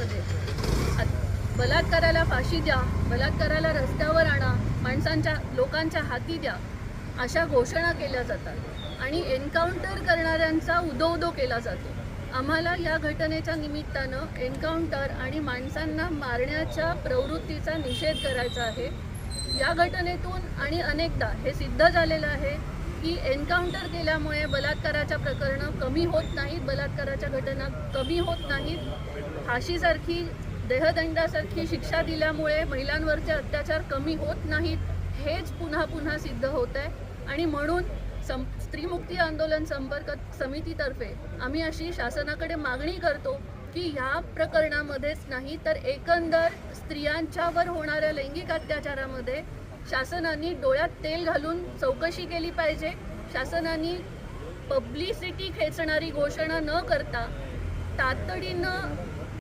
प्रकरणामध्ये बलात्काराला फाशी द्या, बलात्काराला रस्त्यावर आणा, लोकांच्या हाती द्या, अशा घोषणा केल्या जातात आणि एन्काउंटर करणाऱ्यांचा उदो केला जातो. आम्हाला या घटनेच्या निमित्तानं एन्काउंटर आणि माणसांना मारण्याच्या प्रवृत्तीचा निषेध करायचा आहे. या घटनेतून आणि अनेकदा हे सिद्ध झालेलं आहे की एन्काउंटर केल्यामुळे बलात्काराच्या प्रकरणं कमी होत नाहीत, बलात्काराच्या घटना कमी होत नाहीत. फाशीसारखी, देहदंडासारखी शिक्षा दिल्यामुळे महिलांवरचे अत्याचार कमी होत नाहीत, हेच पुन्हा पुन्हा सिद्ध होत आहे. आणि म्हणून स्त्रीमुक्ती आंदोलन संपर्क समितीतर्फे आम्ही अशी शासनाकडे मागणी करतो की ह्या प्रकरणामध्येच नाही तर एकंदर स्त्रियांच्यावर होणाऱ्या लैंगिक अत्याचारामध्ये शासनाने डोळ्यात तेल घालून चौकशी केली पाहिजे. शासनाने पब्लिसिटी खेचणारी घोषणा न करता तातडीनं